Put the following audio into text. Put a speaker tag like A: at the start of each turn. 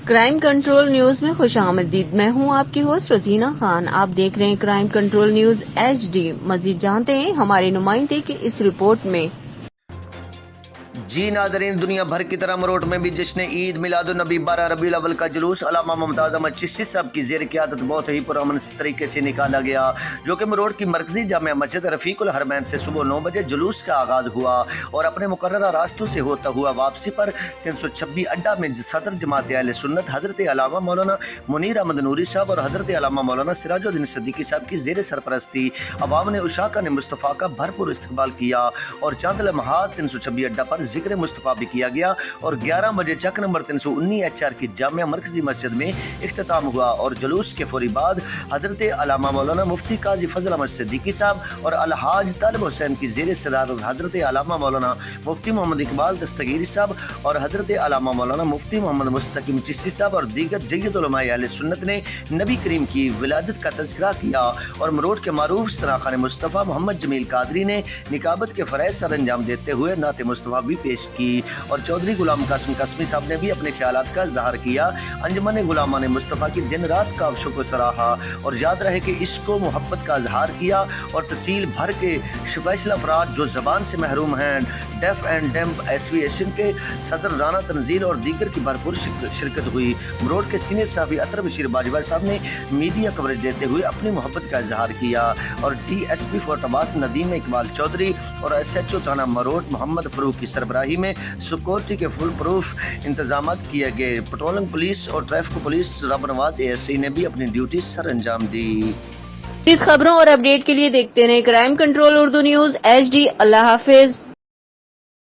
A: Crime control news میں خوش آمدید. میں ہوں آپ کی ہوسٹ رزینہ خان. آپ دیکھ رہے ہیں کرائم کنٹرول نیوز HD. مزید جانتے ہیں ہمارے نمائندے کی اس رپورٹ میں.
B: جی ناظرین، دنیا بھر کی طرح مروٹ میں بھی جشن عید میلاد النبی 12 ربیع الاول کا جلوس علامہ ممتاز احمد چشتی صاحب کی زیر قیادت بہت ہی پرامن طریقے سے نکالا گیا، جو کہ مروٹ کی مرکزی جامع مسجد رفیق الحرمین سے صبح 9 بجے جلوس کا آغاز ہوا اور اپنے مقررہ راستوں سے ہوتا ہوا واپسی پر 326 اڈا میں صدر جماعت اہل سنت حضرت علامہ مولانا منیر احمد نوری صاحب اور حضرت علامہ مولانا سراج الدین صدیقی صاحب کی زیر سرپرستی عوام نے عشاقہ نے مصطفیٰ کا بھرپور استقبال کیا اور چند لمحات 326 اڈا پر ذکر مصطفیٰ بھی کیا گیا اور 11 بجے چک نمبر 319 HR کی جامع مرکزی مسجد میں اختتام ہوا اور جلوس کے فوری بعد حضرت علامہ مولانا مفتی قاضی فضل احمد صدیقی صاحب اور الحاج طالب حسین کی زیر صدارت حضرت علامہ مولانا مفتی محمد اقبال دستگیری صاحب اور حضرت علامہ مولانا مفتی محمد مستقیم چشتی صاحب اور دیگر جید علماء اہل سنت نے نبی کریم کی ولادت کا تذکرہ کیا اور مروٹ کے معروف ثناخان مصطفیٰ محمد جمیل قادری نے نکابت کے فرائض سر انجام دیتے ہوئے نعت مصطفیٰ بھی پیش کی اور چودھری غلام قاسم قاسمی صاحب نے بھی اپنے خیالات کا اظہار کیا. انجمن غلامان مصطفیٰ کی دن رات کا شکر سراہا اور یاد رہے کہ عشق و محبت کا اظہار کیا اور تحصیل بھر کے اسپیشل افراد جو زبان سے محروم ہیں ڈیف اینڈ ڈیمپ ایسوسی ایشن کے صدر رانا تنزیل اور دیگر کی بھرپور شرکت ہوئی. مروٹ کے سینئر صحافی اطہر بشیر باجوہ صاحب نے میڈیا کوریج دیتے ہوئے اپنی محبت کا اظہار کیا اور DSP فورٹ عباس ندیم اقبال چودھری اور SHO تھانہ مروٹ محمد فروخ کی سربراہی میں سیکورٹی کے فل پروف انتظامات کیے گئے. پٹرولنگ پولیس اور ٹریفک پولیس رب نواز ASI نے بھی اپنی ڈیوٹی سر انجام دی.
A: اس خبروں اور اپڈیٹ کے لیے دیکھتے رہیں crime control Urdu news HD. اللہ حافظ.